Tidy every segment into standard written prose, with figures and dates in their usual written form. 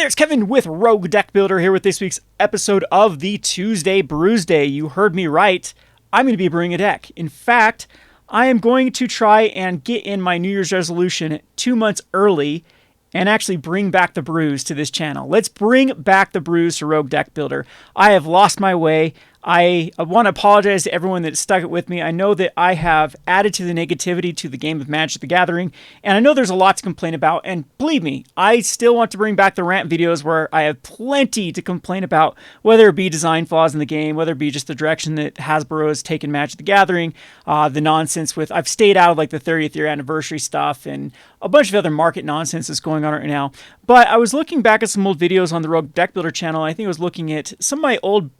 there, it's Kevin with Rogue Deck Builder here with this week's episode of the Tuesday Brewsday. You heard me right. I'm going to be brewing a deck. In fact, I am going to try and get in my New Year's resolution 2 months early and actually bring back the brews to this channel. Let's bring back the brews to Rogue Deck Builder. I have lost my way. I want to apologize to everyone that stuck it with me. I know that I have added to the negativity to the game of Magic the Gathering, and I know there's a lot to complain about, and believe me, I still want to bring back the rant videos where I have plenty to complain about, whether it be design flaws in the game, whether it be just the direction that Hasbro has taken Magic the Gathering, the nonsense with, I've stayed out of like the 30th year anniversary stuff, and a bunch of other market nonsense that's going on right now. But I was looking back at some old videos on the Rogue Deck Builder channel. I think I was looking at some of my old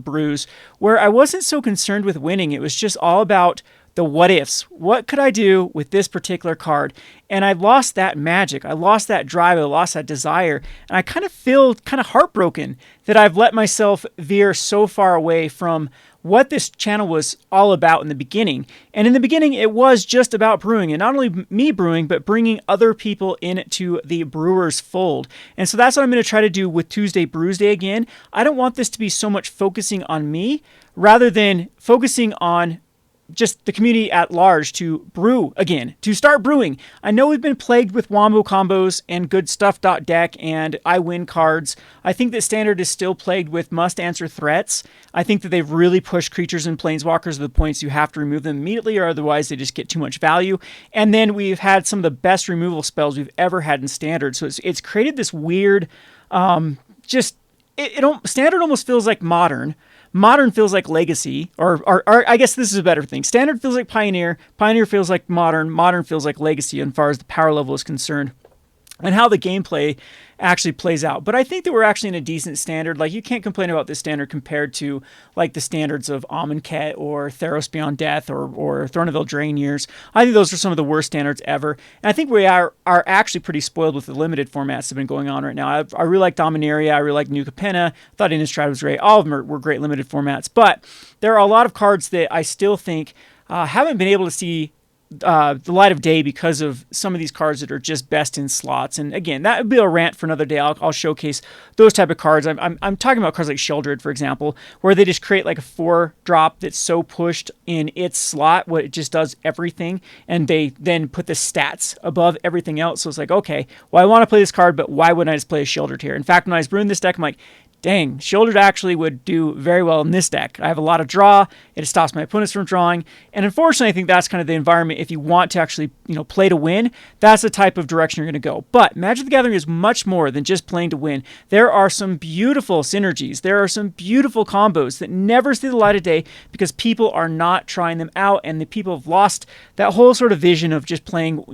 brews where I wasn't so concerned with winning. It was just all about the what ifs. What could I do with this particular card? And I lost that magic. I lost that drive. I lost that desire. And I kind of feel kind of heartbroken that I've let myself veer so far away from what this channel was all about in the beginning. And in the beginning, it was just about brewing, and not only me brewing, but bringing other people into the brewers fold. And so that's what I'm going to try to do with Tuesday Brewsday again. I don't want this to be so much focusing on me rather than focusing on just the community at large to brew again, to start brewing. I know we've been plagued with wombo combos and good stuff.deck and I win cards. I think that Standard is still plagued with must answer threats. I think that they've really pushed creatures and planeswalkers to the points you have to remove them immediately or otherwise they just get too much value. And then we've had some of the best removal spells we've ever had in Standard. So it's created this weird, Standard almost feels like Modern. Modern feels like Legacy, or I guess this is a better thing. Standard feels like Pioneer. Pioneer feels like Modern. Modern feels like Legacy as far as the power level is concerned and how the gameplay actually plays out. But I think that we're actually in a decent Standard. Like, you can't complain about this Standard compared to like the standards of Amonkhet or Theros Beyond Death or Throne of Eldraine Years. I think those are some of the worst Standards ever. And I think we are actually pretty spoiled with the limited formats that have been going on right now. I really like Dominaria. I really like New Capenna. Thought Innistrad was great. All of them were great limited formats. But there are a lot of cards that I still think haven't been able to see the light of day because of some of these cards that are just best in slots. And again, that would be a rant for another day. I'll showcase those type of cards. I'm talking about cards like Sheldred, for example, where they just create like a 4-drop that's so pushed in its slot, what it just does everything, and they then put the stats above everything else. So it's like, okay, well, I want to play this card, but why wouldn't I just play a Sheldred here? In fact, when I was brewing this deck, I'm like, dang, Sheldred actually would do very well in this deck. I have a lot of draw. It stops my opponents from drawing. And unfortunately, I think that's kind of the environment. If you want to actually, play to win, that's the type of direction you're going to go. But Magic the Gathering is much more than just playing to win. There are some beautiful synergies. There are some beautiful combos that never see the light of day because people are not trying them out, and the people have lost that whole sort of vision of just playing,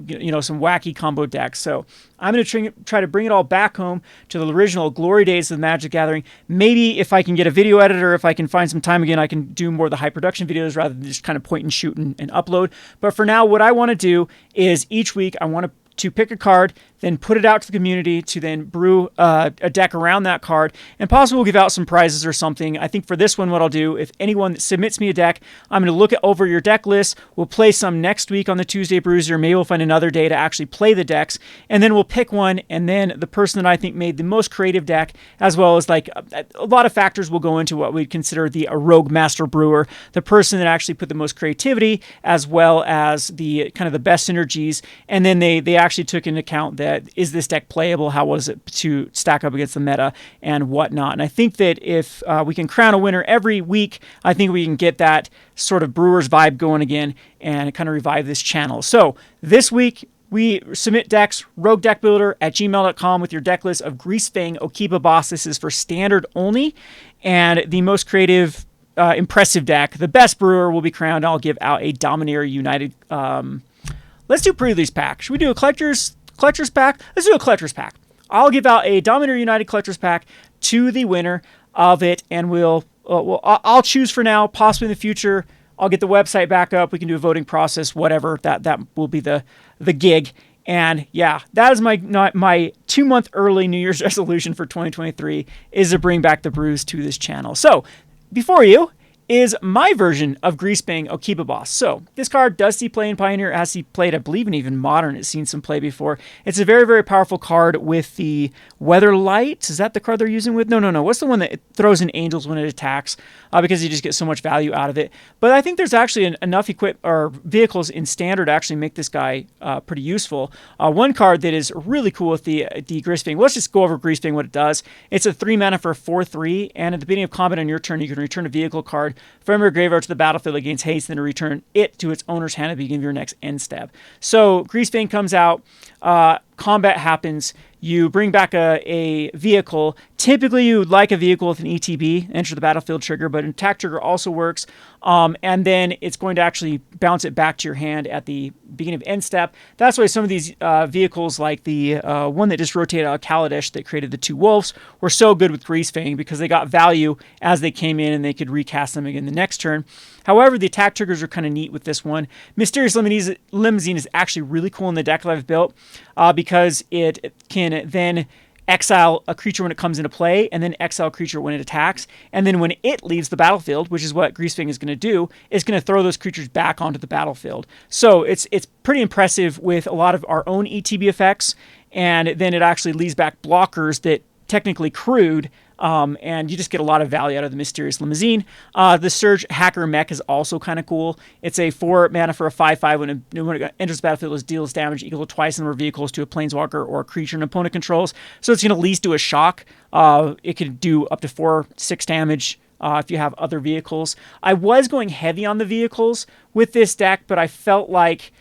some wacky combo decks. So I'm going to try to bring it all back home to the original glory days of the Magic the Gathering. Maybe if I can get a video editor, if I can find some time again, I can do more of the high production videos rather than just kind of point and shoot and upload. But for now, what I want to do is each week I want to pick a card, then put it out to the community to then brew a deck around that card, and possibly we'll give out some prizes or something. I think for this one, what I'll do, if anyone that submits me a deck, I'm going to look over your deck list. We'll play some next week on the Tuesday Bruiser. Maybe we'll find another day to actually play the decks, and then we'll pick one, and then the person that I think made the most creative deck, as well as like a lot of factors will go into what we'd consider the rogue master brewer, the person that actually put the most creativity, as well as the kind of the best synergies, and then they actually took into account that is this deck playable? How was it to stack up against the meta and whatnot? And I think that if we can crown a winner every week, I think we can get that sort of Brewers vibe going again and kind of revive this channel. So this week, we submit decks, roguedeckbuilder@gmail.com with your deck list of Greasefang Okiba Boss. This is for Standard only, and the most creative, impressive deck. The best brewer will be crowned. I'll give out a Dominaria United. Let's do pre-release pack. Should we do a collector's pack? Let's do a collector's pack. I'll give out a Dominaria United collector's pack to the winner of it, and I'll choose for now. Possibly in the future, I'll get the website back up. We can do a voting process, whatever. That will be the gig. And yeah, that is my 2 month early New Year's resolution for 2023 is to bring back the brews to this channel. So before you is my version of Greasefang Okiba Boss. So this card does see play in Pioneer, has seen played, I believe, in even Modern. It's seen some play before. It's a very, very powerful card with the Weather Light. Is that the card they're using with? No. What's the one that throws in Angels when it attacks? Because you just get so much value out of it. But I think there's actually enough vehicles in Standard to actually make this guy pretty useful. One card that is really cool with the Greasefang. Let's just go over Greasefang, what it does. It's a 3 mana for a 4/3, and at the beginning of combat on your turn, you can return a vehicle card from your graveyard to the battlefield against haste, then return it to its owner's hand at the beginning of your next end step. So Greasefang comes out, combat happens, you bring back a vehicle. Typically, you would like a vehicle with an ETB, enter the battlefield trigger, but an attack trigger also works. And then it's going to actually bounce it back to your hand at the beginning of end step. That's why some of these vehicles, like the one that just rotated out of Kaladesh that created the 2 wolves, were so good with Greasefang because they got value as they came in and they could recast them again the next turn. However, the attack triggers are kind of neat with this one. Mysterious Limousine is actually really cool in the deck that I've built because it can then exile a creature when it comes into play, and then exile a creature when it attacks. And then when it leaves the battlefield, which is what Greasefang is going to do, is going to throw those creatures back onto the battlefield. So it's pretty impressive with a lot of our own ETB effects, and then it actually leaves back blockers that technically crude, and you just get a lot of value out of the Mysterious Limousine. The Surge Hacker Mech is also kind of cool. It's a 4 mana for a 5/5. When it enters the battlefield, it deals damage equal to twice the number of vehicles to a Planeswalker or a creature an opponent controls. So it's going to at least do a shock. It can do up to 4/6 damage if you have other vehicles. I was going heavy on the vehicles with this deck, but I felt like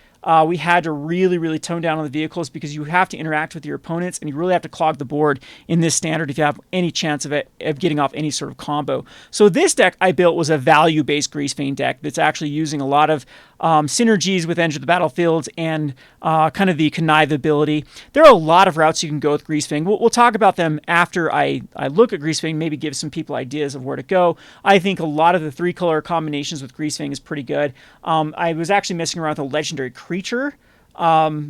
we had to really, really tone down on the vehicles because you have to interact with your opponents and you really have to clog the board in this Standard if you have any chance of getting off any sort of combo. So this deck I built was a value-based Greasefang deck that's actually using a lot of synergies with Enter the Battlefields and kind of the connivability. There are a lot of routes you can go with Greasefang. We'll talk about them after I look at Greasefang, maybe give some people ideas of where to go. I think a lot of the 3-color combinations with Greasefang is pretty good. I was actually messing around with a legendary creature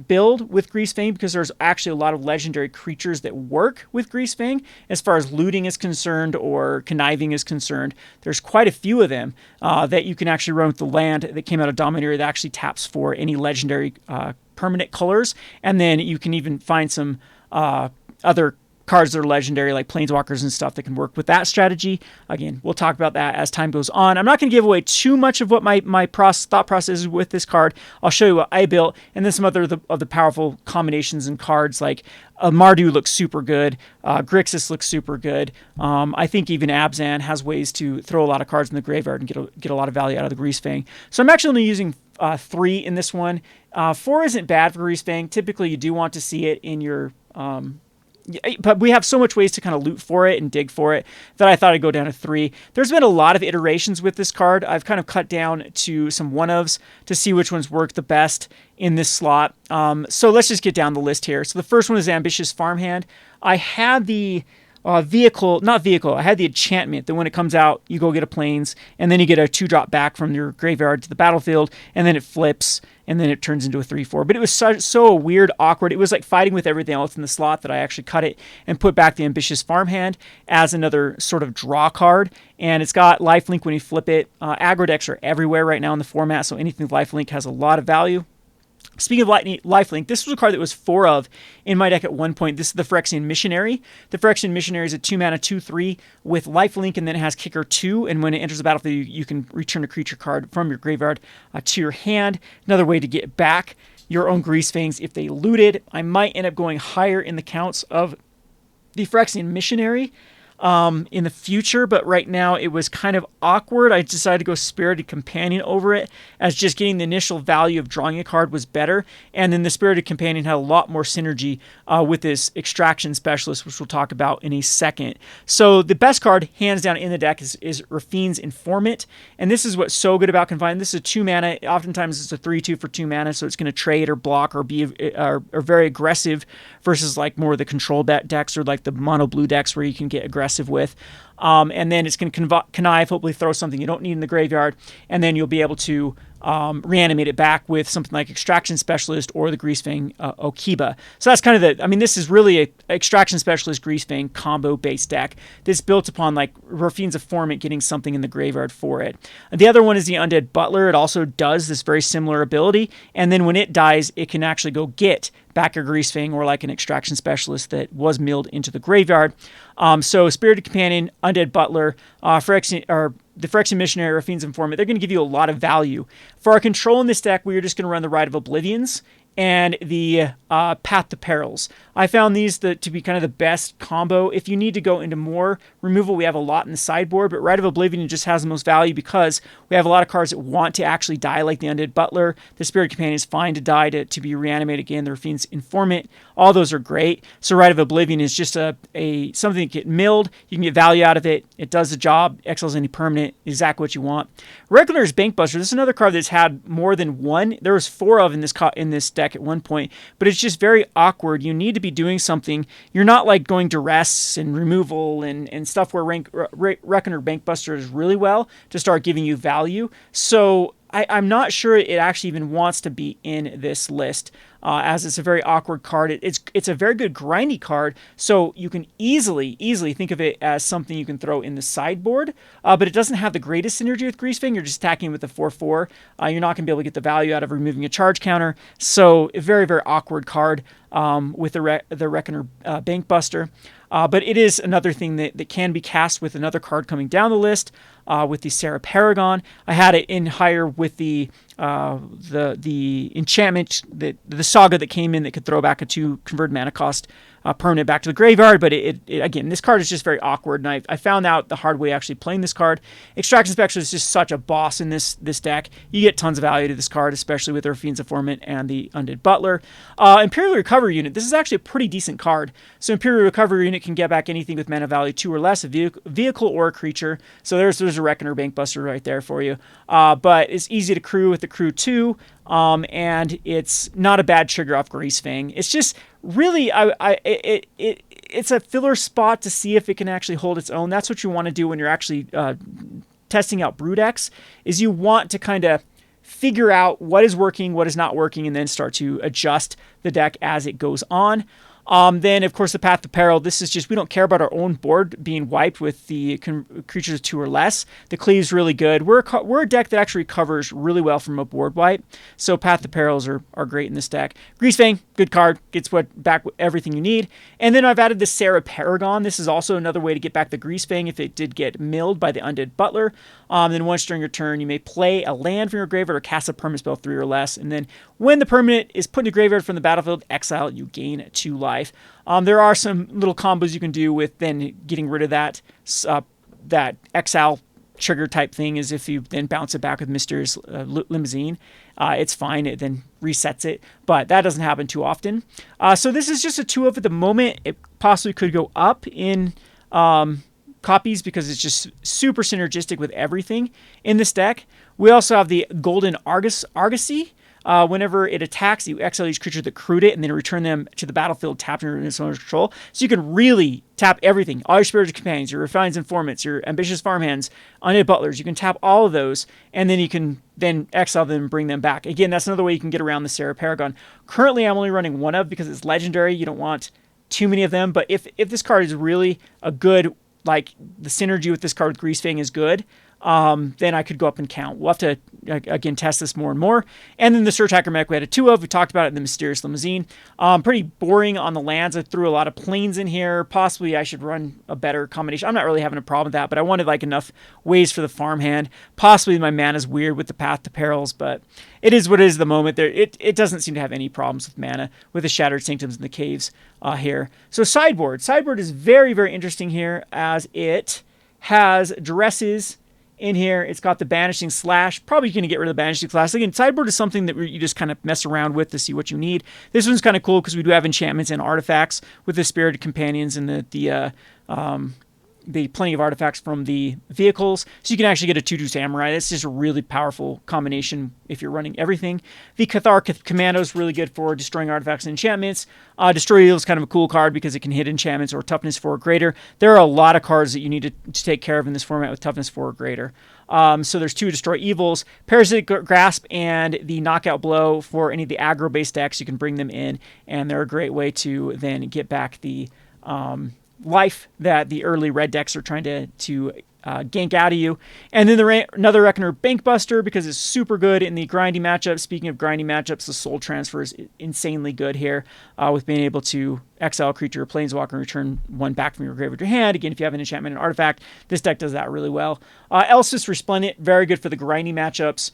build with Greasefang because there's actually a lot of legendary creatures that work with Greasefang as far as looting is concerned or conniving is concerned. There's quite a few of them that you can actually run with the land that came out of Dominaria that actually taps for any legendary permanent colors, and then you can even find some other cards that are legendary like Planeswalkers and stuff that can work with that strategy. Again, we'll talk about that as time goes on. I'm not going to give away too much of what my thought process is with this card. I'll show you what I built, and then some other of the powerful combinations and cards like Mardu looks super good. Grixis looks super good. I think even Abzan has ways to throw a lot of cards in the graveyard and get a lot of value out of the Greasefang. So I'm actually only using 3 in this one. 4 isn't bad for Greasefang. Typically, you do want to see it in your but we have so much ways to kind of loot for it and dig for it that I thought I'd go down to 3. There's been a lot of iterations with this card. I've kind of cut down to some one-ofs to see which ones work the best in this slot. So let's just get down the list here. So the first one is Ambitious Farmhand. I had the I had the enchantment that when it comes out, you go get a Plains, and then you get a 2-drop back from your graveyard to the battlefield, and then it flips, and then it turns into a 3/4. But it was so weird, awkward. It was like fighting with everything else in the slot that I actually cut it and put back the Ambitious Farmhand as another sort of draw card. And it's got lifelink when you flip it. Aggro decks are everywhere right now in the format, so anything with lifelink has a lot of value. Speaking of lifelink, this was a card that was 4 of in my deck at one point. This is the Phyrexian Missionary. The Phyrexian Missionary is a 2-mana 2/3 with lifelink, and then it has Kicker 2. And when it enters the battlefield, you can return a creature card from your graveyard to your hand. Another way to get back your own Greasefangs if they looted. I might end up going higher in the counts of the Phyrexian Missionary in the future, but right now it was kind of awkward. I decided to go Spirited Companion over it, as just getting the initial value of drawing a card was better, and then the Spirited Companion had a lot more synergy with this Extraction Specialist, which we'll talk about in a second. So the best card, hands down, in the deck is Rafine's Informant, and this is what's so good about Confined. This is a 2 mana. Oftentimes it's a 3/2 for 2 mana, so it's going to trade or block or be or very aggressive versus like more of the control decks or like the mono blue decks where you can get aggressive with. And then it's going to connive, hopefully throw something you don't need in the graveyard, and then you'll be able to reanimate it back with something like Extraction Specialist or the Greasefang Okiba. So that's kind of this is really a Extraction Specialist Greasefang combo based deck that's built upon like Raffine's Informant getting something in the graveyard for it. The other one is the Undead Butler. It also does this very similar ability, and then when it dies, it can actually go get back a Greasefang or like an Extraction Specialist that was milled into the graveyard. So Spirited Companion, Undead Butler, the Phyrexian Missionary, Raffine's Informant, they're going to give you a lot of value. For our control in this deck, we are just going to run the Rite of Oblivions and the Path to Perils. I found these to be kind of the best combo. If you need to go into more removal, we have a lot in the sideboard, but Rite of Oblivion just has the most value because we have a lot of cards that want to actually die, like the Undead Butler. The Spirit Companion is fine to die to be reanimated again. The Raffine's Informant, all those are great. So Rite of Oblivion is just a something that get milled. You can get value out of it. It does the job, exiles any permanent, exactly what you want. Regular's Bankbuster. This is another card that's had more than one. There was 4 of in this deck at one point, but it's just very awkward. You need to be doing something. You're not like going duress and removal and stuff where Reckoner Bankbuster is really well to start giving you value. So I'm not sure it actually even wants to be in this list, as it's a very awkward card. It's a very good grindy card, so you can easily think of it as something you can throw in the sideboard, but it doesn't have the greatest synergy with Greasefang. You're just attacking with the 4/4. You're not going to be able to get the value out of removing a charge counter, so a very, very awkward card with the Reckoner Bankbuster. But it is another thing that can be cast with another card coming down the list, with the Sarah Paragon. I had it in higher with the enchantment, the saga that came in that could throw back a 2 converted mana cost permanent back to the graveyard. But it again, this card is just very awkward, and I found out the hard way actually playing this card. Extraction Specialist is just such a boss in this deck. You get tons of value to this card, especially with Raffine's Informant and the Undead Butler. Imperial Recovery Unit. This is actually a pretty decent card. So Imperial Recovery Unit can get back anything with mana value 2 or less, a vehicle or a creature. So there's a Reckoner Bankbuster right there for you. But it's easy to crew with the Crew 2. And it's not a bad trigger off Greasefang. It's just really, it's a filler spot to see if it can actually hold its own. That's what you want to do when you're actually testing out brew decks, is you want to kind of figure out what is working, what is not working, and then start to adjust the deck as it goes on. Then, of course, the Path to Peril. This is just, we don't care about our own board being wiped with the creatures of 2 or less. The Cleave's really good. We're a deck that actually recovers really well from a board wipe. So Path to Perils are great in this deck. Greasefang, good card. Gets back everything you need. And then I've added the Sarah Paragon. This is also another way to get back the Greasefang if it did get milled by the Undead Butler. Then once during your turn, you may play a land from your graveyard or cast a permanent spell 3 or less. And then when the permanent is put in the graveyard from the battlefield, exile, you gain 2 life. There are some little combos you can do with then getting rid of that exile trigger type thing, is if you then bounce it back with Mysterious Limousine. It's fine, it then resets it, but that doesn't happen too often. So this is just a 2 of at the moment. It possibly could go up in copies because it's just super synergistic with everything in this deck. We also have the Golden Argosy. Whenever it attacks, you exile each creature that crewed it and then return them to the battlefield tapped under its owner's control. So you can really tap everything. All your Spirited Companions, your Raffine's Informants, your Ambitious Farmhands, Undead Butlers. You can tap all of those, and then you can then exile them and bring them back. Again, that's another way you can get around the Sarah Paragon. Currently, I'm only running 1 of because it's legendary. You don't want too many of them. But if this card is really a good, like the synergy with this card with Greasefang is good, then I could go up and count. We'll have to, again, test this more and more. And then the Search Hacker Mech we had a 2 of. We talked about it in the Mysterious Limousine. Pretty boring on the lands. I threw a lot of planes in here. Possibly I should run a better combination. I'm not really having a problem with that, but I wanted like enough ways for the farmhand. Possibly my mana's weird with the Path to Perils, but it is what it is at the moment. It doesn't seem to have any problems with mana with the Shattered Sanctums and the Caves here. So sideboard. Sideboard is very, very interesting here, as it has Duresses in here. It's got the Banishing Slash. Probably going to get rid of the Banishing Slash. Again, sideboard is something that you just kind of mess around with to see what you need. This one's kind of cool because we do have enchantments and artifacts with the Spirited Companions and the plenty of artifacts from the vehicles, so you can actually get a 2/2 Samurai. This is a really powerful combination if you're running everything. The Cathar Commando is really good for destroying artifacts and enchantments. Destroy Evil is kind of a cool card because it can hit enchantments or toughness 4 or greater. There are a lot of cards that you need to take care of in this format with toughness 4 or greater. So there's 2 Destroy Evils, Parasitic Grasp, and the Knockout Blow for any of the aggro-based decks. You can bring them in, and they're a great way to then get back the life that the early red decks are trying to gank out of you. And then another Reckoner Bankbuster, because it's super good in the grinding matchup. Speaking of grinding matchups, the Soul Transfer is insanely good here, with being able to exile a creature or planeswalker and return 1 back from your grave or your hand. Again, if you have an enchantment and artifact, this deck does that really well. Elspeth's Resplendent, very good for the grinding matchups.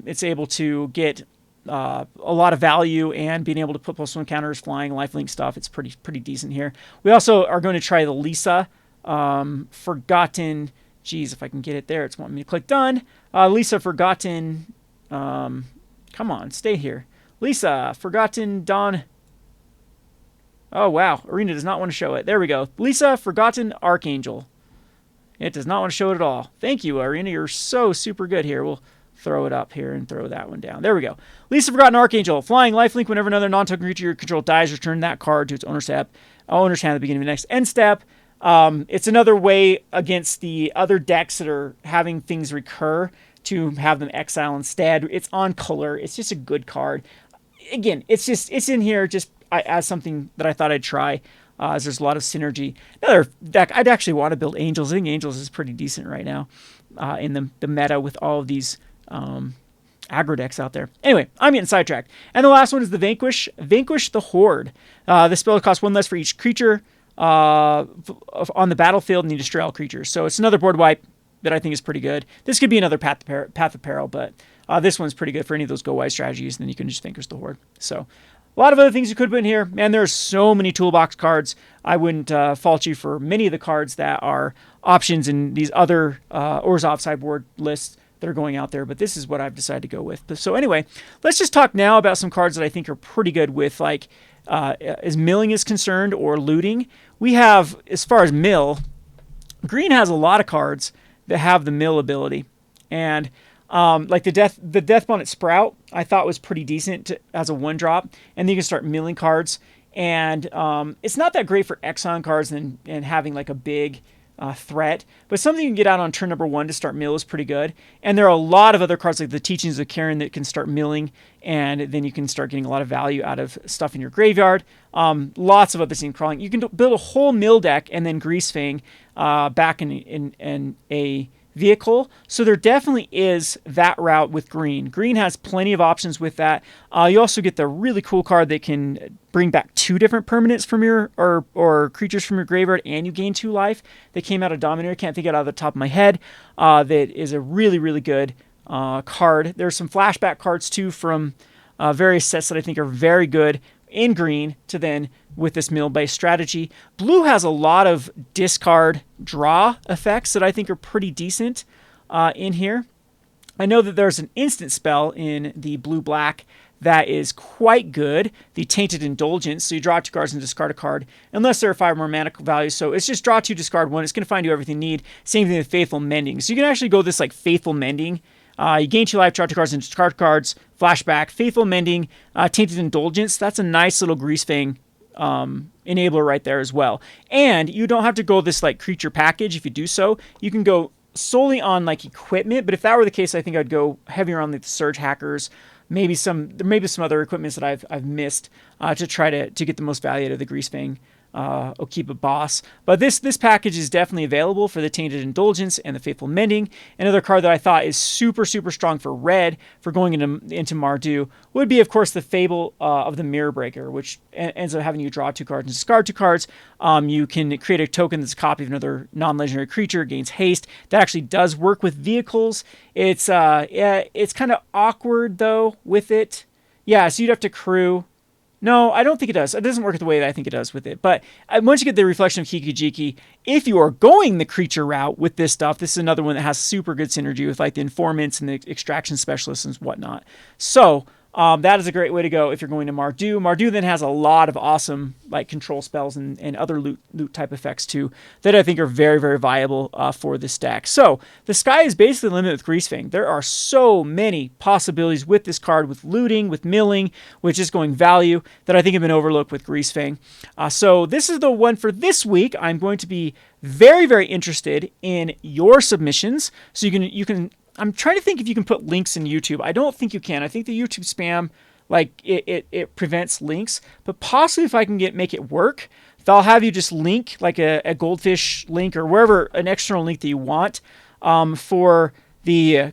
It's able to get a lot of value, and being able to put +1 counters, flying, lifelink stuff. It's pretty decent here. We also are going to try the Lisa Forgotten. Geez, if I can get it there, it's wanting me to click done. Lisa Forgotten. Come on, stay here. Lisa Forgotten Dawn. Oh wow, Arena does not want to show it. There we go. Lisa Forgotten Archangel. It does not want to show it at all. Thank you, Arena. You're so super good here. We'll throw it up here and throw that one down. There we go. Lisa Forgotten Archangel. Flying, lifelink. Whenever another non-token creature you control dies, return that card to its owner's hand at the beginning of the next end step. It's another way against the other decks that are having things recur to have them exile instead. It's on color. It's just a good card. Again, it's in here just as something that I thought I'd try, as there's a lot of synergy. Another deck, I'd actually want to build Angels. I think Angels is pretty decent right now in the meta with all of these aggro decks out there. Anyway, I'm getting sidetracked. And the last one is the Vanquish. Vanquish the Horde. This spell costs 1 less for each creature on the battlefield, and you destroy all creatures. So it's another board wipe that I think is pretty good. This could be another Path of Peril, but this one's pretty good for any of those go-wise strategies, and then you can just Vanquish the Horde. So a lot of other things you could put in here. Man, there are so many toolbox cards. I wouldn't fault you for many of the cards that are options in these other Orzhov sideboard lists that are going out there, but this is what I've decided to go with. So anyway, let's just talk now about some cards that I think are pretty good with, like, as milling is concerned or looting. We have, as far as mill, green has a lot of cards that have the mill ability, and like the Death Bonnet Sprout I thought was pretty decent as a 1-drop, and then you can start milling cards, and it's not that great for Exxon cards and having like a big threat, but something you can get out on turn number 1 to start mill is pretty good. And there are a lot of other cards like the Teachings of Karen that can start milling, and then you can start getting a lot of value out of stuff in your graveyard. Lots of other things crawling. You can build a whole mill deck and then Greasefang back in a vehicle. So there definitely is that route with green. Green has plenty of options with that. You also get the really cool card that can bring back 2 different permanents from your or creatures from your graveyard, and you gain 2 life. That came out of Dominaria. Can't think it out of the top of my head. That is a really good card. There's some flashback cards too from various sets that I think are very good in green to then with this mill-based strategy. Blue has a lot of discard draw effects that I think are pretty decent in here. I know that there's an instant spell in the blue-black that is quite good, the Tainted Indulgence. So you draw 2 cards and discard a card, unless there are 5 more mana values. So it's just draw 2, discard 1. It's going to find you everything you need. Same thing with Faithful Mending. So you can actually go this like Faithful Mending. You gain 2 life, draw 2 cards and discard cards, flashback, Faithful Mending, Tainted Indulgence. That's a nice little Greasefang enabler right there as well. And you don't have to go this like creature package. If you do so, you can go solely on like equipment. But if that were the case, I think I'd go heavier on the Surge Hackers. Maybe some other equipments that I've missed to try to get the most value out of the Greasefang Okiba boss. But this package is definitely available for the Tainted Indulgence and the Faithful Mending. Another card that I thought is super strong for red for going into Mardu would be, of course, the Fable of the Mirror Breaker, which ends up having you draw 2 cards and discard 2 cards. You can create a token that's a copy of another non-legendary creature, gains haste. That actually does work with vehicles. It's kind of awkward though with it. Yeah, so you'd have to crew. No, I don't think it does. It doesn't work the way that I think it does with it. But once you get the Reflection of Kikijiki, if you are going the creature route with this stuff, this is another one that has super good synergy with like the Informants and the Extraction Specialists and whatnot. So That is a great way to go if you're going to Mardu. Mardu then has a lot of awesome like control spells and other loot type effects too that I think are very, very viable for this deck. So the sky is basically the limit with Greasefang. There are so many possibilities with this card, with looting, with milling, with just going value that I think have been overlooked with Greasefang. So this is the one for this week. I'm going to be very, very interested in your submissions. So you can I'm trying to think if you can put links in YouTube. I don't think you can. I think the YouTube spam, like it prevents links. But possibly if I can make it work, if I'll have you just link like a goldfish link or wherever an external link that you want for the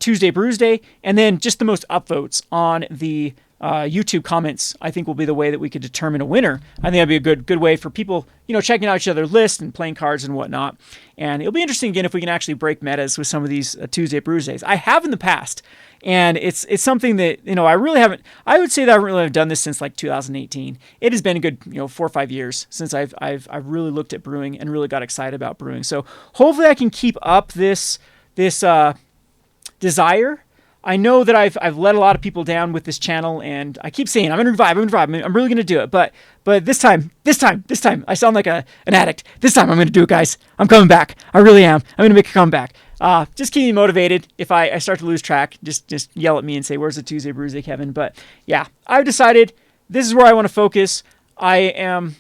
Tuesday Brewsday, and then just the most upvotes on the YouTube comments, I think will be the way that we could determine a winner. I think that'd be a good way for people, checking out each other's list and playing cards and whatnot. And it'll be interesting again if we can actually break metas with some of these Tuesday Brewsdays. I have in the past, and it's something that I really haven't. I would say that I haven't really done this since like 2018. It has been a good 4 or 5 years since I've really looked at brewing and really got excited about brewing. So hopefully I can keep up this desire. I know that I've let a lot of people down with this channel, and I keep saying I'm gonna revive. I'm really gonna do it. But this time, I sound like an addict. This time I'm gonna do it, guys. I'm coming back. I really am. I'm gonna make a comeback. Just keep me motivated. If I start to lose track, just yell at me and say, "Where's the Tuesday Brewsday, Kevin?" But yeah, I've decided this is where I want to focus. I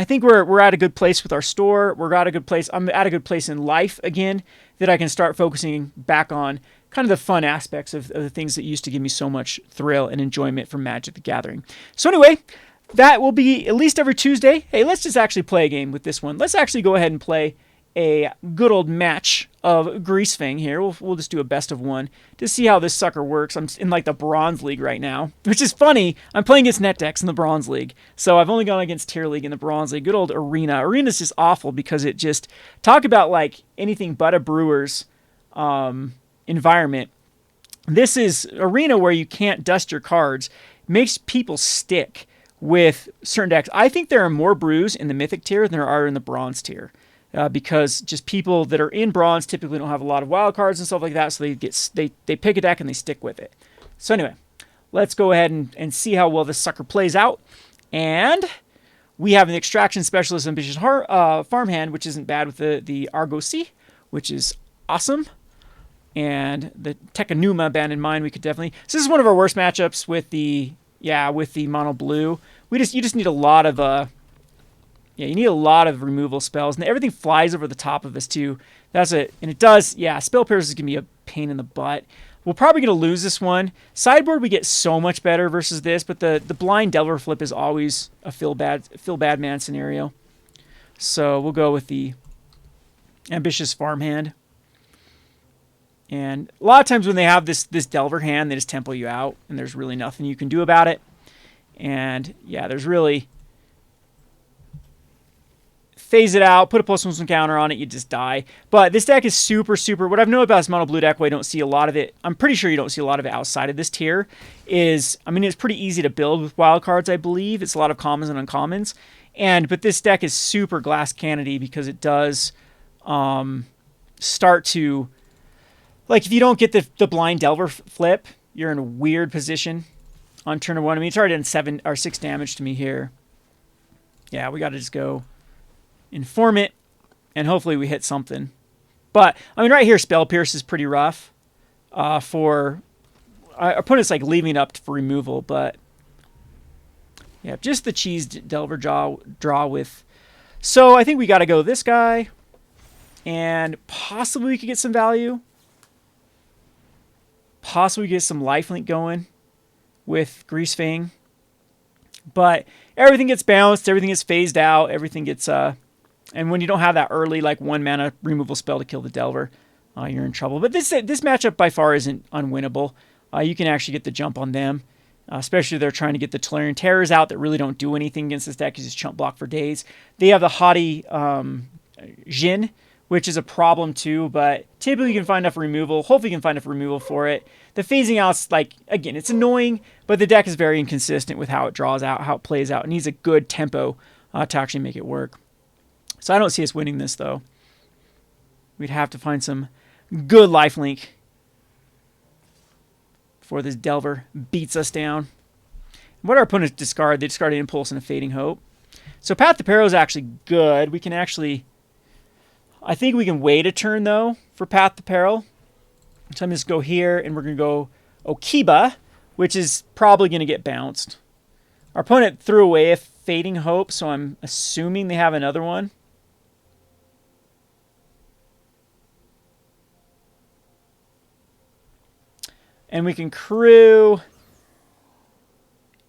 think we're at a good place with our store. We're at a good place. I'm at a good place in life again that I can start focusing back on kind of the fun aspects of the things that used to give me so much thrill and enjoyment from Magic the Gathering. So anyway, that will be at least every Tuesday. Hey, let's just actually play a game with this one. Let's actually go ahead and play a good old match of Greasefang here. We'll just do a best of one to see how this sucker works. I'm in like the Bronze League right now, which is funny. I'm playing against net decks in the Bronze League. So I've only gone against Tier League in the Bronze League. Good old Arena. Arena's just awful because it just, talk about like anything but a brewer's environment. This is Arena where you can't dust your cards. Makes people stick with certain decks. I think there are more brews in the Mythic tier than there are in the Bronze tier. Because just people that are in Bronze typically don't have a lot of wild cards and stuff like that, so they pick a deck and they stick with it. So anyway, let's go ahead and see how well this sucker plays out. And we have an Extraction Specialist Ambitious Farmhand, which isn't bad with the Argosy, which is awesome. And the Tekanuma Abandoned Mine, we could definitely. So this is one of our worst matchups with the mono blue. You just need a lot of you need a lot of removal spells, and everything flies over the top of us too. That's it, and it does. Yeah, Spell Pierce is gonna be a pain in the butt. We're probably gonna lose this one. Sideboard we get so much better versus this, but the Blind Delver flip is always a feel bad man scenario. So we'll go with the Ambitious Farmhand. And a lot of times when they have this Delver hand, they just tempo you out, and there's really nothing you can do about it. And yeah, there's really. Phase it out, put a +1/+1 counter on it, you just die. But this deck is super, super. What I've known about this mono blue deck, where I don't see a lot of it, I'm pretty sure you don't see a lot of it outside of this tier, is, it's pretty easy to build with wild cards, I believe. It's a lot of commons and uncommons. But this deck is super glass cannony because it does start to, like, if you don't get the Blind Delver flip, you're in a weird position on turn 1. It's already done 7 or 6 damage to me here. Yeah, we got to just go Inform it, and hopefully we hit something. But, right here, Spell Pierce is pretty rough for our opponent's like leaving up for removal, but yeah, just the cheese Delver draw with. So I think we got to go this guy, and possibly we could get some value. Possibly get some lifelink going with Greasefang. But everything gets bounced, everything gets phased out, everything gets and when you don't have that early like 1 mana removal spell to kill the Delver, you're in trouble. But this matchup by far isn't unwinnable. You can actually get the jump on them, especially if they're trying to get the Tolarian Terrors out that really don't do anything against this deck. You just chump block for days. They have the haughty Jin, which is a problem too, but typically you can find enough removal. Hopefully you can find enough removal for it. The phasing out's like, again, it's annoying, but the deck is very inconsistent with how it draws out, how it plays out. It needs a good tempo to actually make it work. So I don't see us winning this, though. We'd have to find some good lifelink before this Delver beats us down. What our opponents discard? They discard an Impulse and a Fading Hope. So Path to Peril is actually good. We can actually... I think we can wait a turn, though, for Path to Peril. So I'm just go here, and we're going to go Okiba, which is probably going to get bounced. Our opponent threw away a Fading Hope, so I'm assuming they have another one. And we can crew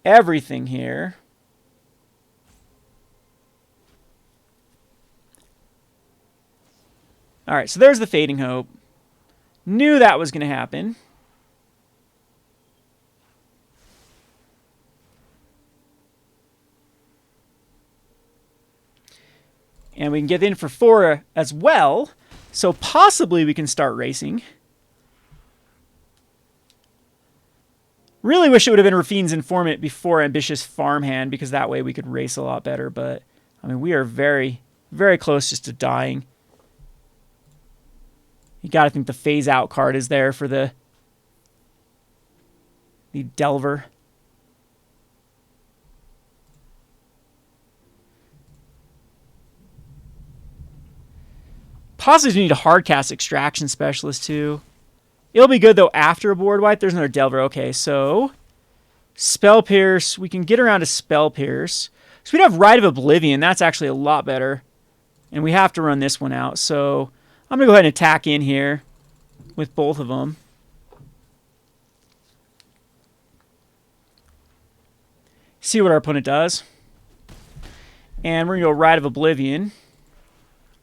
everything here. All right, so there's the Fading Hope. Knew that was going to happen. And we can get in for 4 as well. So possibly we can start racing. Really wish it would have been Rafine's Informant before Ambitious Farmhand, because that way we could race a lot better. But, I mean, we are very, very close just to dying. You got to think the Phase Out card is there for the Delver. Possibly need a Hardcast Extraction Specialist, too. It'll be good, though, after a board wipe. There's another Delver. Okay, so Spell Pierce. We can get around to Spell Pierce. So we'd have Rite of Oblivion. That's actually a lot better. And we have to run this one out. So I'm going to go ahead and attack in here with both of them. See what our opponent does. And we're going to go Rite of Oblivion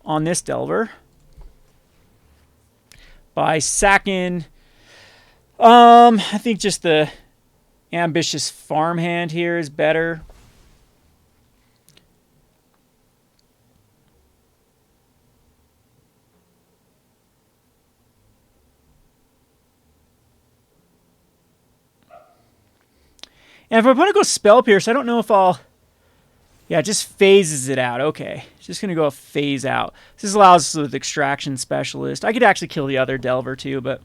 on this Delver. By sacking, I think just the Ambitious Farmhand here is better. And if my opponent goes Spell Pierce, I don't know if I'll... Yeah, it just phases it out. Okay. It's just going to go phase out. This allows us with Extraction Specialist. I could actually kill the other Delver too, but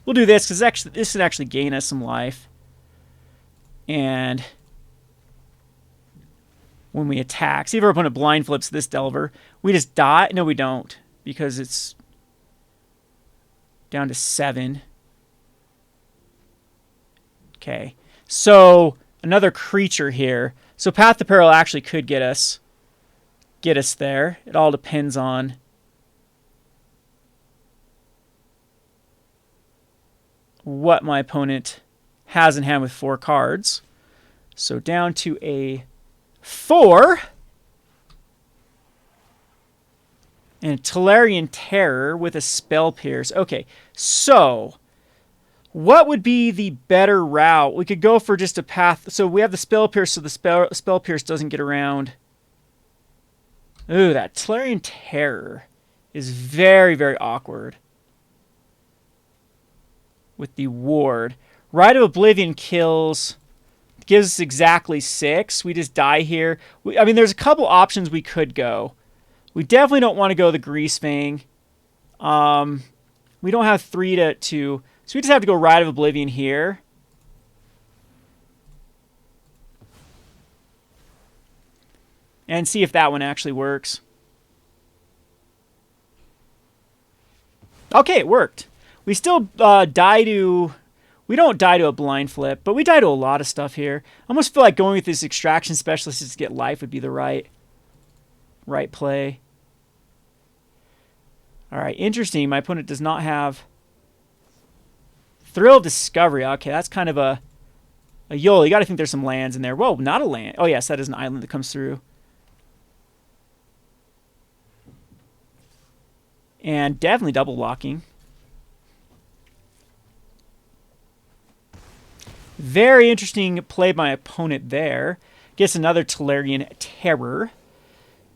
we'll do this because this should actually gain us some life. And when we attack, see if our opponent blind flips this Delver. We just die. No, we don't, because it's down to 7. Okay. So another creature here. So Path to Peril actually could get us there. It all depends on what my opponent has in hand with 4 cards. So down to a 4. And Tolarian Terror with a Spell Pierce. Okay, so what would be the better route? We could go for just a path. So we have the Spell Pierce, so the Spell Pierce doesn't get around. Ooh, that Tolarian Terror is very, very awkward with the ward. Rite of Oblivion kills, gives us exactly 6. We just die here. I mean, there's a couple options we could go. We definitely don't want to go the Greasefang. We don't have 3 to... So we just have to go Rite of Oblivion here. And see if that one actually works. Okay, it worked. We still die to... We don't die to a blind flip, but we die to a lot of stuff here. I almost feel like going with this Extraction Specialist to get life would be the right play. All right, interesting. My opponent does not have... Thrill of Discovery. Okay, that's kind of a YOLO. You got to think there's some lands in there. Whoa, not a land. Oh, yes, that is an island that comes through. And definitely double blocking. Very interesting play by my opponent there. Gets another Tolarian Terror.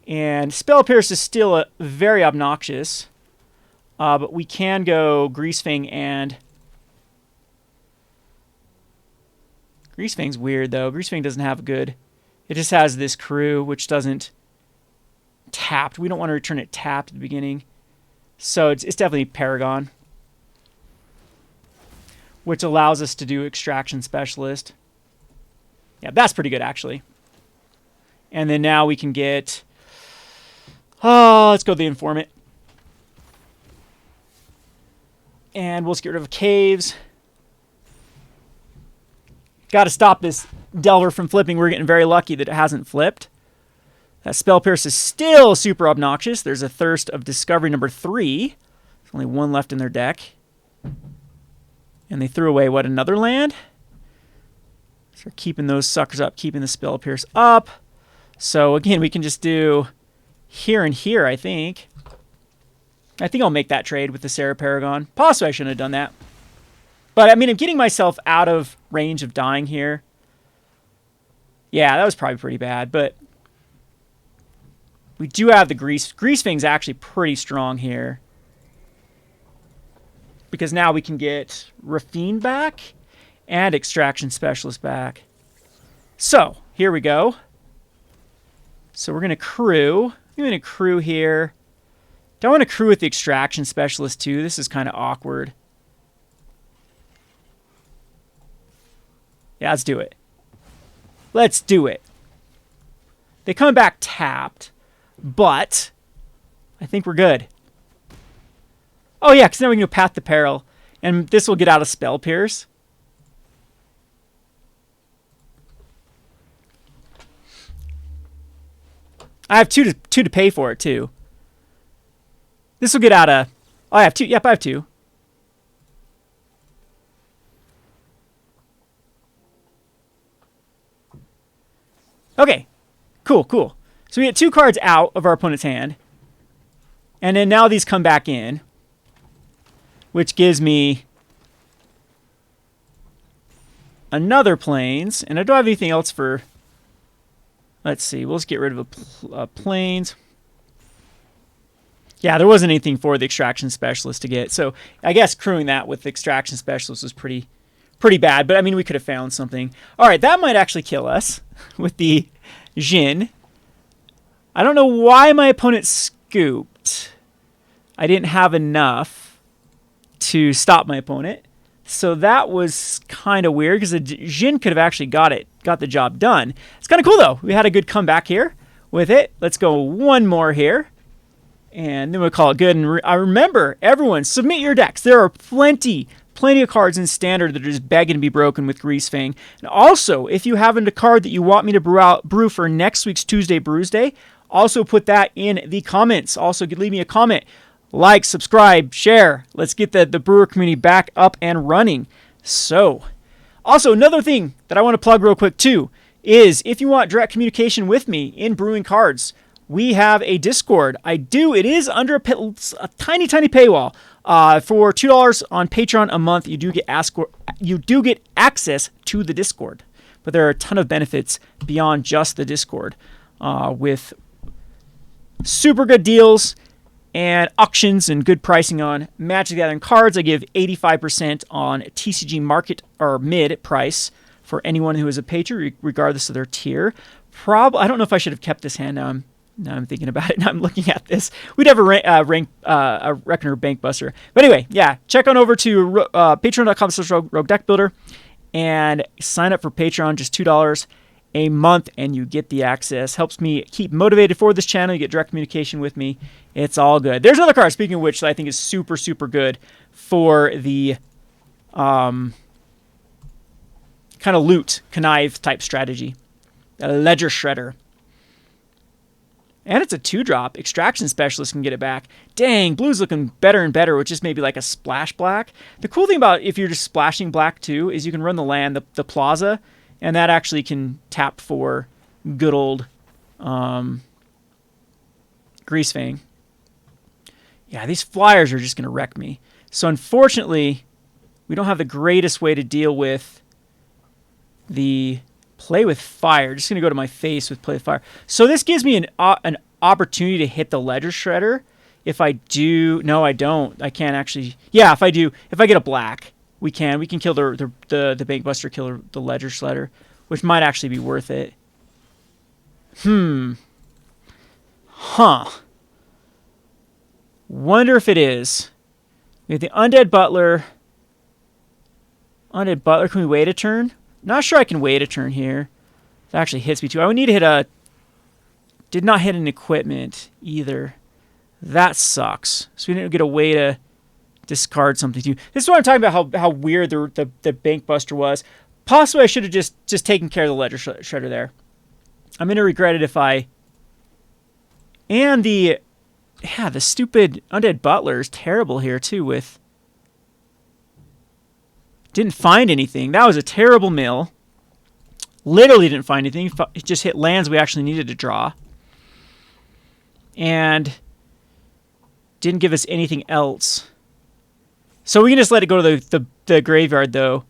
And Spell Pierce is still very obnoxious. But we can go Greasefang and... Greasefang's weird, though. Greasefang doesn't have a good... It just has this crew, which doesn't... Tapped. We don't want to return it tapped at the beginning. So it's definitely Paragon. which allows us to do Extraction Specialist. Yeah, that's pretty good, actually. And then now we can get... Oh, let's go the Informant. And we'll just get rid of Caves. Got to stop this Delver from flipping. We're getting very lucky that it hasn't flipped. That Spell Pierce is still super obnoxious. There's a Thirst of Discovery number 3. There's only one left in their deck. And they threw away, what, another land? So we're keeping those suckers up, keeping the Spell Pierce up. So again, we can just do here and here, I think. I think I'll make that trade with the Sarah Paragon. Possibly I shouldn't have done that. But, I mean, I'm getting myself out of range of dying here. Yeah, that was probably pretty bad, but we do have the Greasefang's actually pretty strong here. Because now we can get Raffine back and Extraction Specialist back. So, here we go. So we're going to crew. I'm going to crew here. Don't want to crew with the Extraction Specialist too. This is kind of awkward. Yeah, let's do it. Let's do it. They come back tapped, but I think we're good. Oh yeah, because now we can go Path to Peril, and this will get out of Spell Pierce. I have two to pay for it too. This will get out of... Oh, I have 2. Yep, I have 2. Okay, cool, cool. So we get 2 cards out of our opponent's hand. And then now these come back in. Which gives me another Plains. And I don't have anything else for... Let's see, we'll just get rid of a Plains. Yeah, there wasn't anything for the Extraction Specialist to get. So I guess crewing that with the Extraction Specialist was pretty bad. But I mean, we could have found something. All right, that might actually kill us with the Jin. I don't know why my opponent scooped. I didn't have enough to stop my opponent. So that was kind of weird because the Jin could have actually got the job done. It's kind of cool though. We had a good comeback here with it. Let's go one more here. And then we'll call it good. And I remember, everyone, submit your decks. There are plenty of cards in Standard that are just begging to be broken with Greasefang. And also, if you have a card that you want me to brew for next week's Tuesday Brewsday, also put that in the comments. Also, leave me a comment. Like, subscribe, share. Let's get the brewer community back up and running. So, also, another thing that I want to plug real quick too is if you want direct communication with me in brewing cards, we have a Discord. It is under a tiny paywall. For $2 on Patreon a month, you do get access to the Discord. But there are a ton of benefits beyond just the Discord, with super good deals and auctions and good pricing on Magic the Gathering cards. I give 85% on TCG market or mid price for anyone who is a patron, regardless of their tier. I don't know if I should have kept this hand. Now I'm thinking about it. Now I'm looking at this. We'd have a Reckoner Bankbuster. But anyway, yeah, check on over to patreon.com/roguedeckbuilder and sign up for Patreon, just $2 a month, and you get the access. Helps me keep motivated for this channel. You get direct communication with me. It's all good. There's another card, speaking of which, that I think is super good for the kind of loot, connive type strategy. A Ledger Shredder. And it's a 2-drop. Extraction Specialist can get it back. Dang, blue's looking better and better with just maybe like a splash black. The cool thing about if you're just splashing black too is you can run the land, the plaza, and that actually can tap for good old Greasefang. Yeah, these flyers are just going to wreck me. So unfortunately, we don't have the greatest way to deal with the... Play with Fire. Just going to go to my face with Play with Fire. So this gives me an opportunity to hit the Ledger Shredder. If I do... No, I don't. I can't actually... Yeah, if I do... If I get a black, we can. We can kill the Bankbuster, kill the Ledger Shredder, which might actually be worth it. Huh. Wonder if it is. We have the Undead Butler. Undead Butler, can we wait a turn? Not sure I can wait a turn here. That actually hits me too. I would need to hit a... Did not hit an equipment either. That sucks. So we didn't get a way to discard something too. This is what I'm talking about, how weird the Bank Buster was. Possibly I should have just taken care of the Ledger Shredder there. I'm going to regret it if I... And the stupid Undead Butler is terrible here too with... Didn't find anything. That was a terrible mill. Literally didn't find anything. It just hit lands we actually needed to draw. And didn't give us anything else. So we can just let it go to the graveyard, though,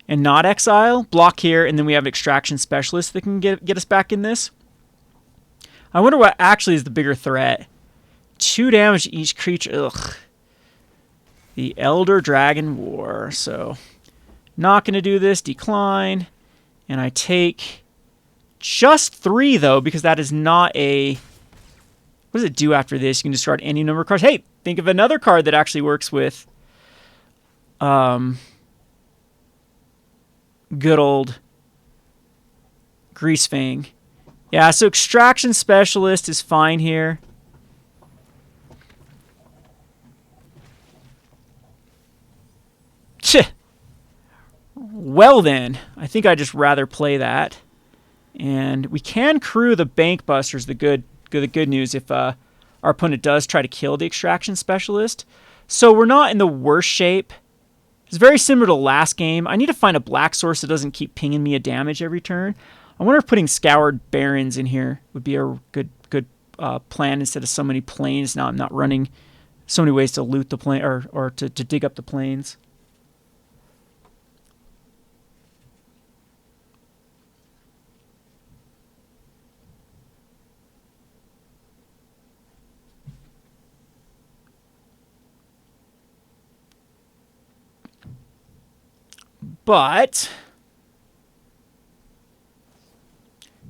and not exile. Block here, and then we have Extraction Specialist that can get us back in this. I wonder what actually is the bigger threat. 2 damage to each creature. Ugh. The Elder Dragon War. So, not going to do this. Decline. And I take just 3, though, because that is not a... What does it do after this? You can discard any number of cards. Hey, think of another card that actually works with good old Greasefang. Yeah, so Extraction Specialist is fine here. Well then, I think I'd just rather play that. And we can crew the Bank Busters, the good news, if our opponent does try to kill the Extraction Specialist. So we're not in the worst shape. It's very similar to last game. I need to find a black source that doesn't keep pinging me a damage every turn. I wonder if putting Scoured Barrens in here would be a good plan instead of so many planes. Now I'm not running so many ways to loot the plane or to dig up the planes. But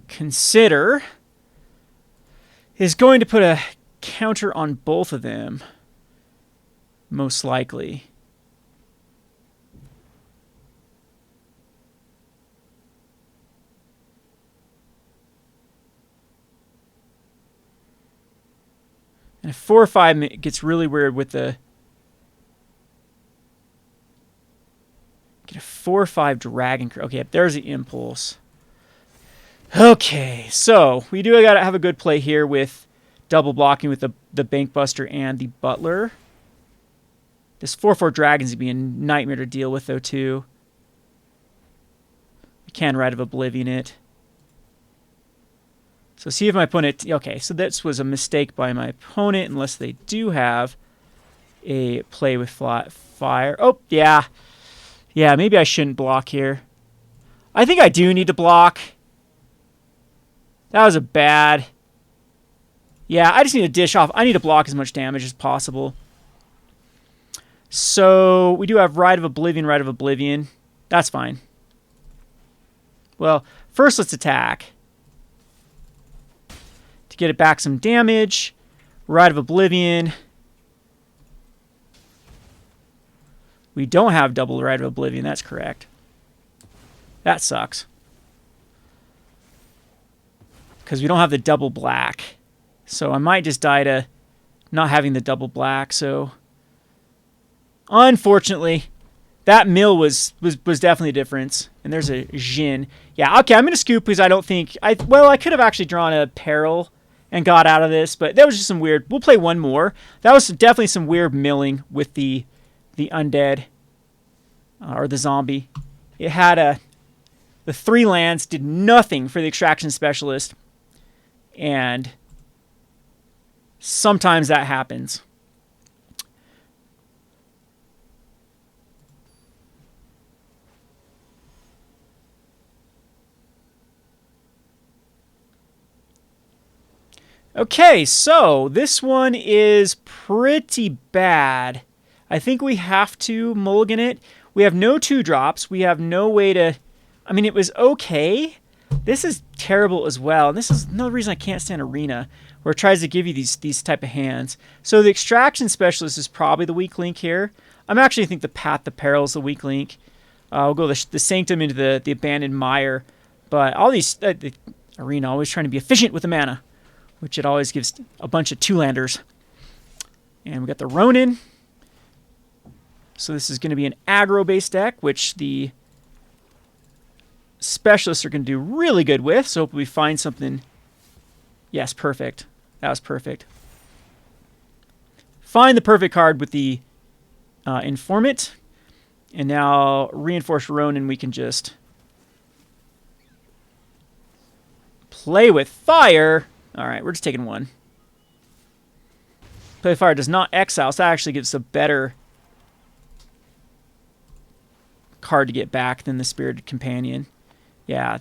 Consider is going to put a counter on both of them, most likely. And 4 or 5 gets really weird with the... Get a 4 or 5 dragon. Okay, there's the impulse. Okay, so we do gotta have a good play here with double blocking with the Bank Buster and the Butler. This 4/4 dragons would be a nightmare to deal with though too. We can Rite of Oblivion it. So see if my opponent... Okay, so this was a mistake by my opponent unless they do have a play with fire. Oh, yeah. Yeah, maybe I shouldn't block here. I think I do need to block. That was a bad... Yeah, I just need to dish off. I need to block as much damage as possible. So we do have Rite of Oblivion. That's fine. Well, first let's attack. To get it back some damage. Rite of Oblivion. We don't have double Rite of Oblivion, that's correct. That sucks. Because we don't have the double black. So I might just die to not having the double black, so... Unfortunately, that mill was definitely a difference. And there's a Jin. Yeah, okay, I'm going to scoop because I don't think... Well, I could have actually drawn a Peril and got out of this, but that was just some weird... We'll play one more. That was definitely some weird milling with the undead or the zombie. It had the 3 lands did nothing for the Extraction Specialist, and sometimes that happens. Okay, so this one is pretty bad. I think we have to mulligan it. We have no 2-drops. We have no way to... I mean, it was okay. This is terrible as well. And this is another reason I can't stand Arena, where it tries to give you these type of hands. So the Extraction Specialist is probably the weak link here. I'm actually think the Path to Peril is the weak link. We'll go the Sanctum into the Abandoned Mire. But all these... the Arena always trying to be efficient with the mana, which it always gives a bunch of 2-landers. And we got the Ronin. So this is going to be an aggro-based deck, which the specialists are going to do really good with. So hopefully we find something... Yes, perfect. That was perfect. Find the perfect card with the Informant. And now Reinforced Ronin, we can just play with fire. All right, we're just taking one. Play with fire does not exile, so that actually gives us a better card to get back than the Spirited Companion. Yeah,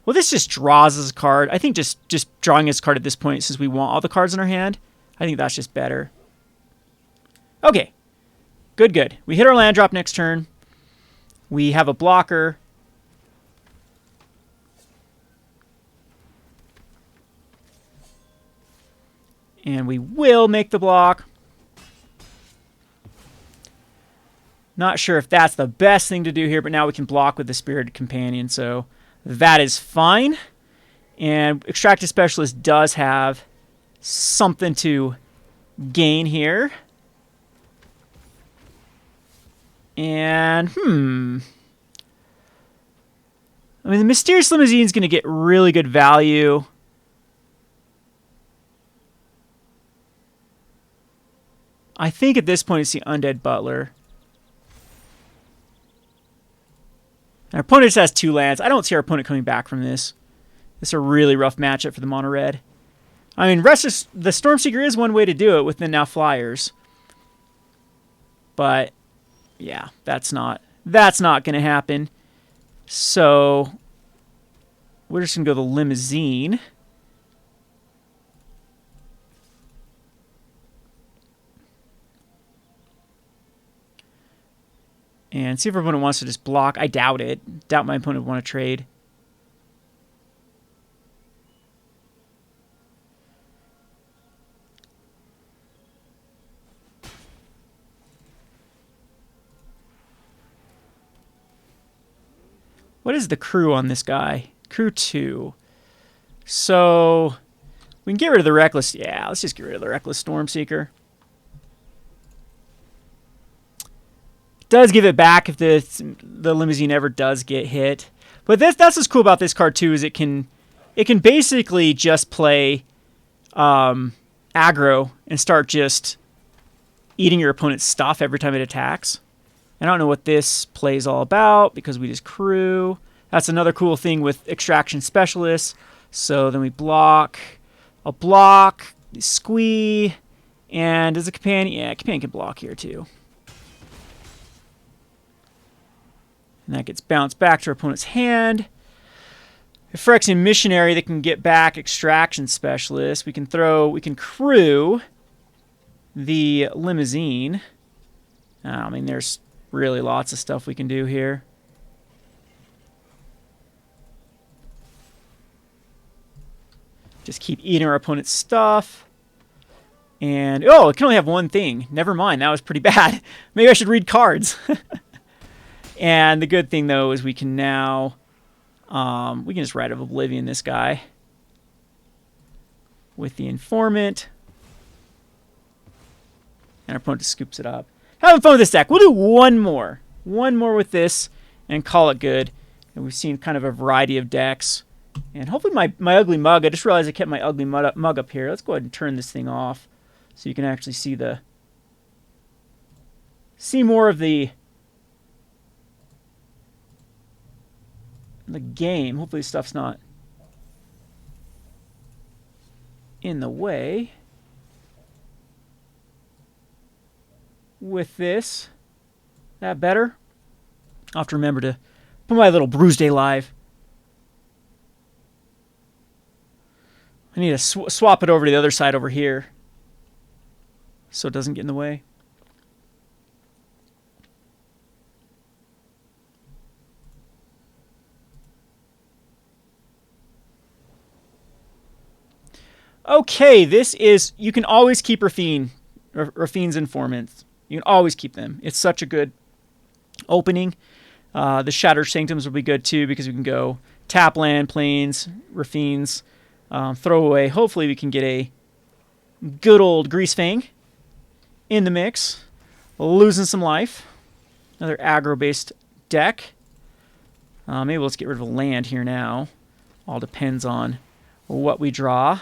well, this just draws as a card. I think just drawing as a card at this point, since we want all the cards in our hand, I think that's just better. Okay. Good. We hit our land drop next turn. We have a blocker. And we will make the block. Not sure if that's the best thing to do here, but now we can block with the Spirited Companion, so that is fine. And Extracted Specialist does have something to gain here. And, I mean, the Mysterious Limousine is going to get really good value. I think at this point it's the Undead Butler. Our opponent just has 2 lands. I don't see our opponent coming back from this. This is a really rough matchup for the mono red. I mean, the Stormseeker is one way to do it with the now flyers. But yeah, that's not going to happen. So we're just going to go the Limousine. And see if our opponent wants to just block. I doubt it. Doubt my opponent would want to trade. What is the crew on this guy? Crew 2. So we can get rid of the Reckless. Yeah, let's just get rid of the Reckless Stormseeker. Does give it back if the Limousine ever does get hit. But that's what's cool about this card too, is it can basically just play aggro and start just eating your opponent's stuff every time it attacks. I don't know what this play is all about because we just crew. That's another cool thing with Extraction Specialists. So then we block, a block, squee, and as a companion, yeah, companion can block here too. And that gets bounced back to our opponent's hand. If Phyrexian Missionary, they can get back Extraction Specialist. We can crew the Limousine. I mean, there's really lots of stuff we can do here. Just keep eating our opponent's stuff. And, oh, it can only have one thing. Never mind, that was pretty bad. Maybe I should read cards. And the good thing, though, is we can now, we can just Rite of Oblivion this guy with the Informant. And our opponent just scoops it up. Having fun with this deck. We'll do one more with this and call it good. And we've seen kind of a variety of decks. And hopefully my ugly mug, I just realized I kept my ugly mug up here. Let's go ahead and turn this thing off so you can actually see more of the game. Hopefully stuff's not in the way with this. That better? I'll have to remember to put my little Brewsday live. I need to swap it over to the other side over here so it doesn't get in the way. Okay, this is... You can always keep Rafine's Informants. You can always keep them. It's such a good opening. The Shattered Sanctums will be good too because we can go tap land, plains, Rafines, throw away. Hopefully we can get a good old Greasefang in the mix. Losing some life. Another aggro-based deck. Maybe let's get rid of a land here now. All depends on what we draw.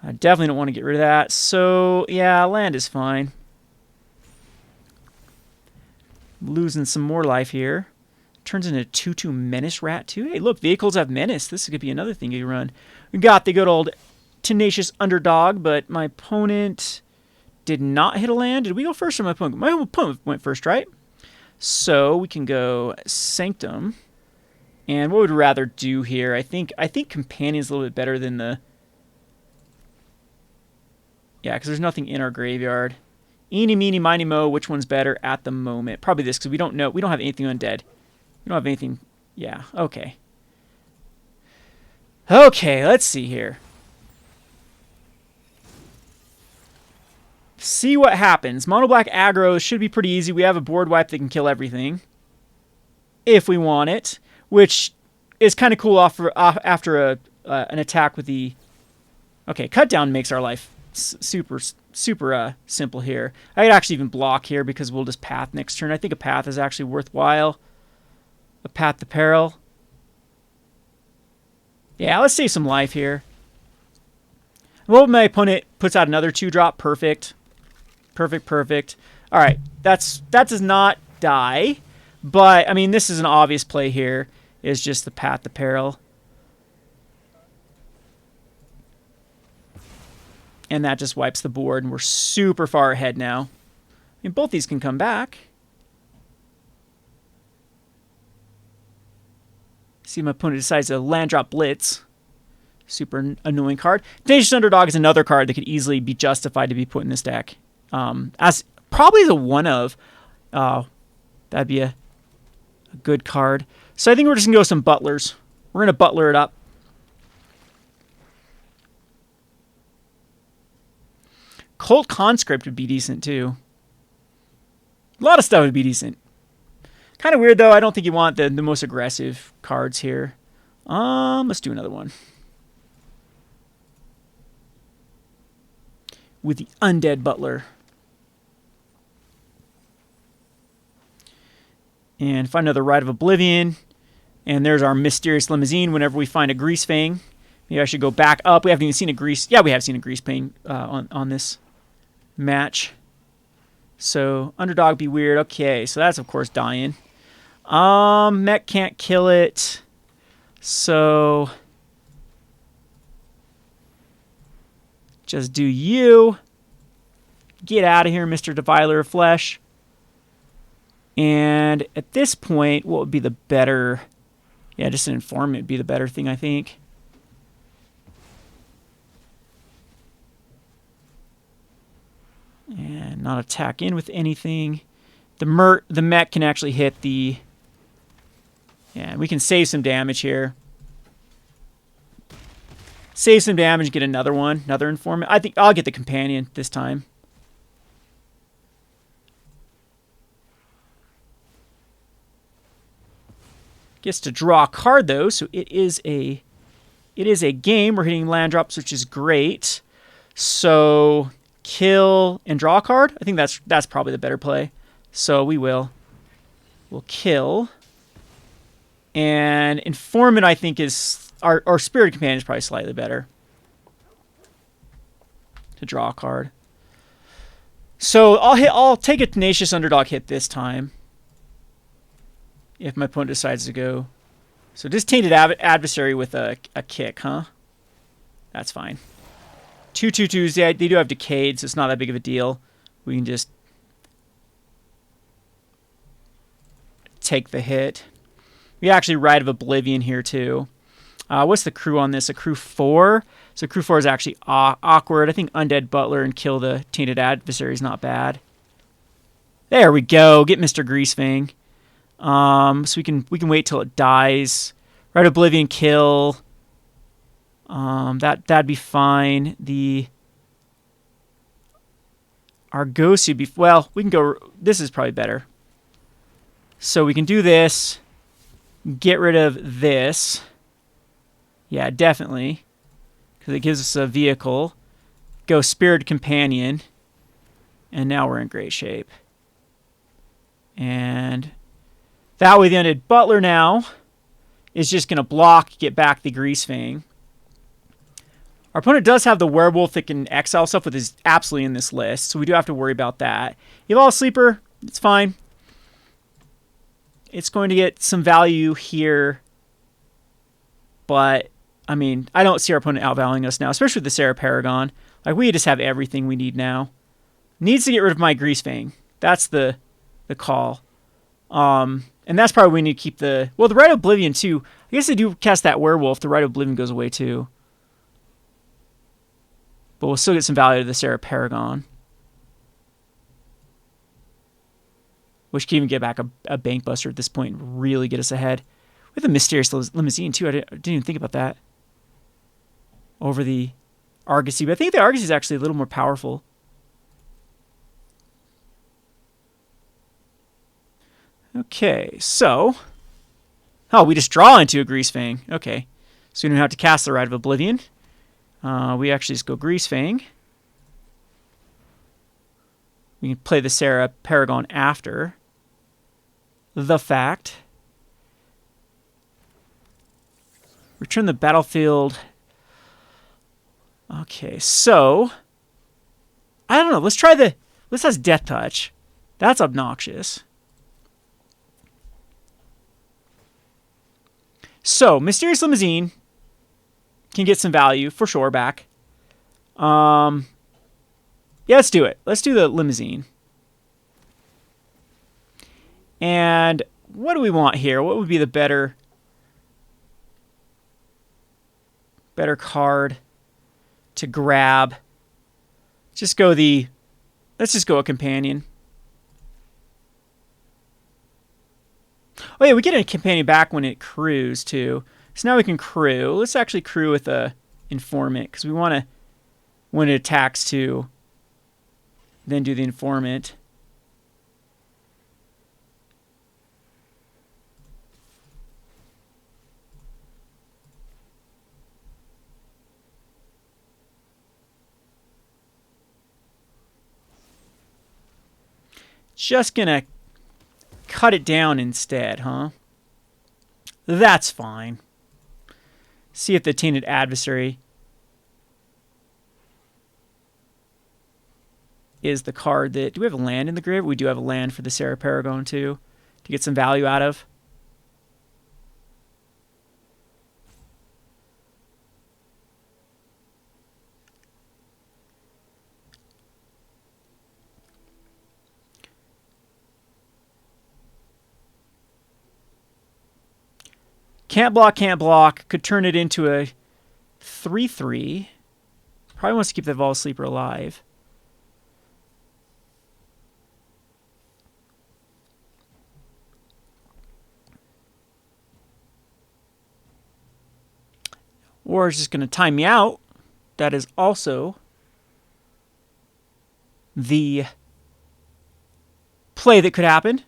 I definitely don't want to get rid of that. So, yeah, land is fine. Losing some more life here. Turns into a 2/2 Menace Rat, too. Hey, look, vehicles have Menace. This could be another thing you run. We got the good old Tenacious Underdog, but my opponent did not hit a land. Did we go first or my opponent? My opponent went first, right? So we can go Sanctum. And what would we rather do here? I think Companion's a little bit better than the... Yeah, because there's nothing in our graveyard. Eeny, meeny, miny, mo, which one's better at the moment? Probably this, because we don't know. We don't have anything undead. We don't have anything... Yeah, okay. Okay, let's see here. See what happens. Mono black aggro should be pretty easy. We have a board wipe that can kill everything. If we want it. Which is kind of cool after an attack with the... Okay, cut down makes our life super simple here. I could actually even block here because we'll just path next turn. I think a path is actually worthwhile. A path to peril. Yeah, let's save some life here. Well, my opponent puts out another 2-drop. Perfect. Perfect. All right, that does not die. But, I mean, this is an obvious play here. Is just the path to peril. And that just wipes the board, and we're super far ahead now. I mean, both these can come back. See, my opponent decides to land drop Blitz. Super annoying card. Tenacious Underdog is another card that could easily be justified to be put in this deck. As probably the one of. That'd be a good card. So I think we're just going to go some Butlers. We're going to Butler it up. Cult Conscript would be decent, too. A lot of stuff would be decent. Kind of weird, though. I don't think you want the most aggressive cards here. Let's do another one. With the Undead Butler. And find another Rite of Oblivion. And there's our Mysterious Limousine whenever we find a Greasefang. Maybe I should go back up. We haven't even seen a Grease... Yeah, we have seen a Greasefang on this match. So, Underdog be weird. Okay, so that's, of course, dying. Mech can't kill it. So... Just do you. Get out of here, Mr. Deviler of Flesh. And at this point, what would be the better... Yeah, just an Informant would be the better thing, I think. And not attack in with anything. The mech can actually hit the... Yeah, we can save some damage here. Save some damage, get another one. Another Informant. I think I'll get the Companion this time. Gets to draw a card, though, so it is a game. We're hitting land drops, which is great. So kill and draw a card. I think that's probably the better play. So we'll kill. And Informant, I think, is our Spirit Companion is probably slightly better to draw a card. So I'll take a Tenacious Underdog hit this time. If my opponent decides to go. So just Tainted Adversary with a kick, huh? That's fine. 2/2/2s, they do have Decayed, so it's not that big of a deal. We can just take the hit. We actually Rite of Oblivion here, too. What's the crew on this? A crew 4? So crew 4 is actually awkward. I think Undead Butler and kill the Tainted Adversary is not bad. There we go. Get Mr. Greasefang. So we can wait till it dies. Rite of Oblivion kill. That'd be fine. The Argos would be... Well, we can go... This is probably better. So we can do this. Get rid of this. Yeah, definitely. Because it gives us a vehicle. Go Spirit Companion. And now we're in great shape. And that way the undead butler now is just going to block, get back the Greasefang. Our opponent does have the werewolf that can exile stuff, which is absolutely in this list, so we do have to worry about that. You have all sleeper, it's fine. It's going to get some value here, but I mean, I don't see our opponent outvaluing us now, especially with the Sarah Paragon. Like, we just have everything we need now. Needs to get rid of my Greasefang. That's the call. And that's probably we need to keep the Rite of Oblivion too. I guess they do cast that werewolf. The Rite of Oblivion goes away too. But we'll still get some value to the Sarah Paragon. Which can even get back a Bank Buster at this point and really get us ahead. With a Mysterious Limousine too. I didn't even think about that. Over the Argosy. But I think the Argosy is actually a little more powerful. Okay, so... Oh, we just draw into a Greasefang. Okay. So we don't have to cast the Rite of Oblivion. We actually just go Greasefang. We can play the Sarah Paragon after the fact. Return the battlefield. Okay, so I don't know. Let's try the. This has Death Touch. That's obnoxious. So Mysterious Limousine can get some value for sure back. Yeah, let's do it. Let's do the Limousine. And what do we want here? What would be the better card to grab? Let's just go a Companion. Oh yeah, we get a Companion back when it crews too. So now we can crew. Let's actually crew with a Informant, because we want to, when it attacks, to then do the Informant. Just gonna cut it down instead, huh? That's fine. See if the Tainted Adversary is the card that... Do we have a land in the grid? We do have a land for the Sarah Paragon too, to get some value out of. Can't block. Could turn it into a 3/3. Probably wants to keep the Vol Sleeper alive. Or is just going to time me out. That is also the play that could happen.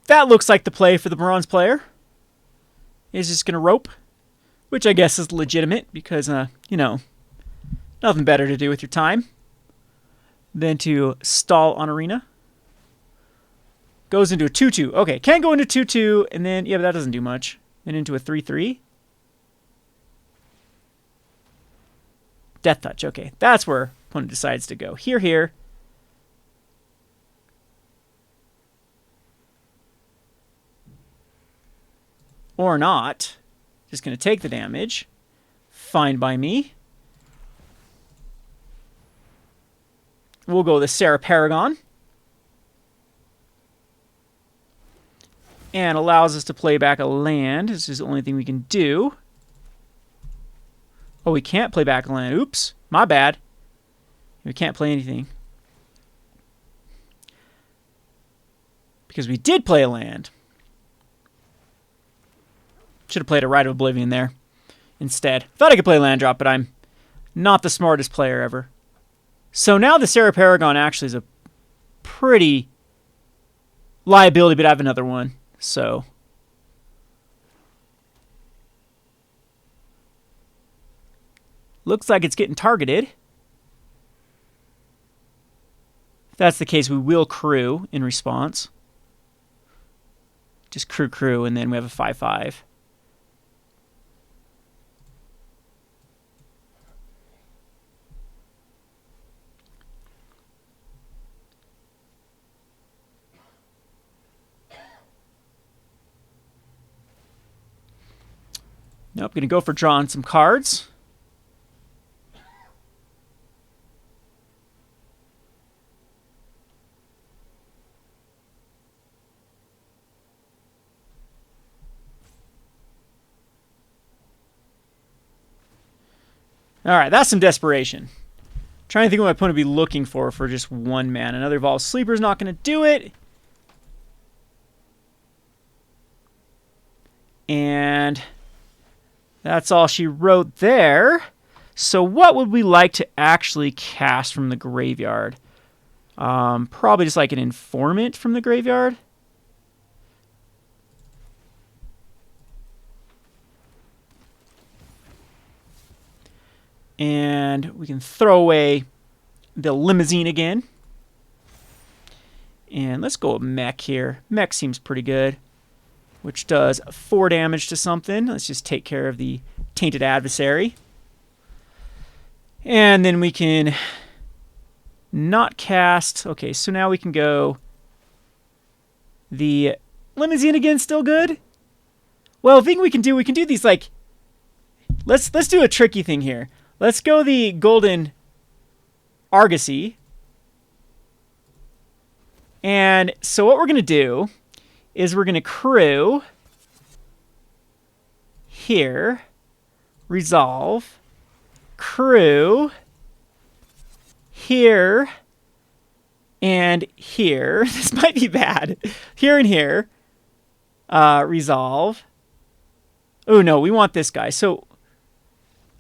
That looks like the play for the bronze player. Is just going to rope, which I guess is legitimate because, you know, nothing better to do with your time than to stall on arena. Goes into a 2/2. Okay, can't go into 2/2, and then, yeah, but that doesn't do much. Then into a 3/3. Death Touch. Okay, that's where opponent decides to go. Here. Or not. Just going to take the damage. Fine by me. We'll go the Sarah Paragon. And allows us to play back a land. This is the only thing we can do. Oh, we can't play back a land. Oops. My bad. We can't play anything. because we did play a land. Should have played a Rite of Oblivion there instead. Thought I could play land drop, but I'm not the smartest player ever. So now the Sarah Paragon actually is a pretty liability, but I have another one. So looks like it's getting targeted. If that's the case, we will crew in response. Just crew, and then we have a 5/5. Nope, going to go for drawing some cards. All right, that's some desperation. Trying to think what my opponent would be looking for just one man. Another Evolved Sleeper is not going to do it. And that's all she wrote there. So what would we like to actually cast from the graveyard? Probably just like an Informant from the graveyard. And we can throw away the Limousine again. And let's go with Mech here. Mech seems pretty good, which does 4 damage to something. Let's just take care of the Tainted Adversary. And then we can not cast. Okay, so now we can go the Limousine again, still good. Well, the thing we can do these like, let's do a tricky thing here. Let's go the Golden Argosy. And so what we're going to do is we're going to crew here, resolve, crew here and here. This might be bad. Here and here. Resolve. Oh no, we want this guy. So,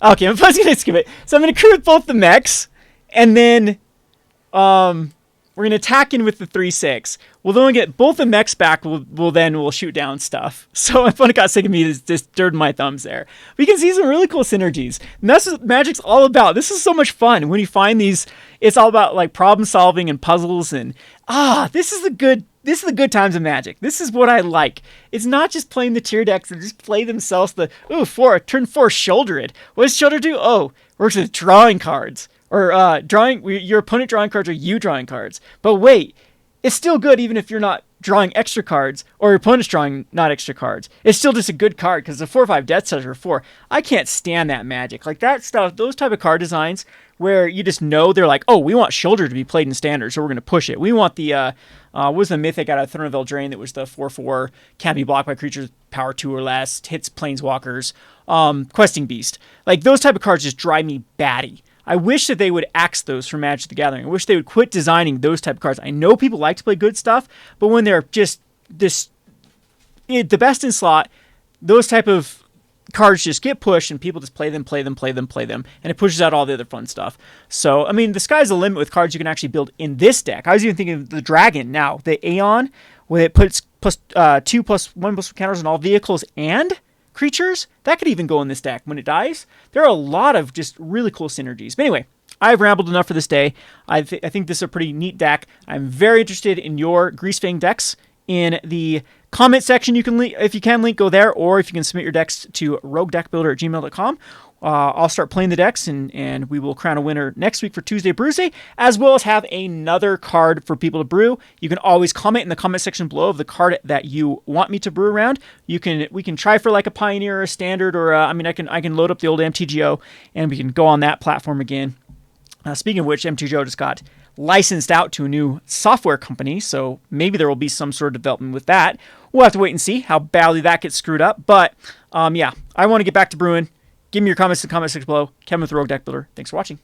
okay, I'm just going to skip it. So I'm going to crew with both the mechs, and then we're going to attack in with the 3/6. We'll then get both the mechs back. We'll shoot down stuff. So my opponent got sick of me just dirting my thumbs there. We can see some really cool synergies. And that's what Magic's all about. This is so much fun. When you find these, it's all about like problem solving and puzzles. And this is the good times of Magic. This is what I like. It's not just playing the tier decks and just play themselves turn 4 Shoulder It. What does Shoulder do? Oh, works with drawing cards. Or your opponent drawing cards or you drawing cards. But wait, it's still good even if you're not drawing extra cards or your opponent's drawing not extra cards. It's still just a good card because the 4/5 Death Touch are 4. I can't stand that Magic. Like that stuff, those type of card designs where you just know they're like, oh, we want Shoulder to be played in Standard, so we're going to push it. We want the, what was the mythic out of Throne of Eldraine that was the 4/4, can't be blocked by creatures, power 2 or less, hits Planeswalkers, Questing Beast. Like those type of cards just drive me batty. I wish that they would axe those for Magic the Gathering. I wish they would quit designing those type of cards. I know people like to play good stuff, but when they're just the best in slot, those type of cards just get pushed and people just play them, and it pushes out all the other fun stuff. So, I mean, the sky's the limit with cards you can actually build in this deck. I was even thinking of the Dragon now, the Aeon, where it puts +2/+1/+1 counters on all vehicles and creatures. That could even go in this deck when it dies. There are a lot of just really cool synergies. But anyway, I've rambled enough for this day. I think this is a pretty neat deck. I'm very interested in your Greasefang decks. In the comment section, you can link, if you can, go there, or if you can submit your decks to roguedeckbuilder@gmail.com. I'll start playing the decks, and we will crown a winner next week for Tuesday Brewsday, as well as have another card for people to brew. You can always comment in the comment section below of the card that you want me to brew around. We can try for like a Pioneer or a Standard, or I can load up the old MTGO, and we can go on that platform again. Speaking of which, MTGO just got licensed out to a new software company, so maybe there will be some sort of development with that. We'll have to wait and see how badly that gets screwed up. But yeah, I want to get back to brewing. Give me your comments in the comment section below. Kevin with the Rogue Deck Builder. Thanks for watching.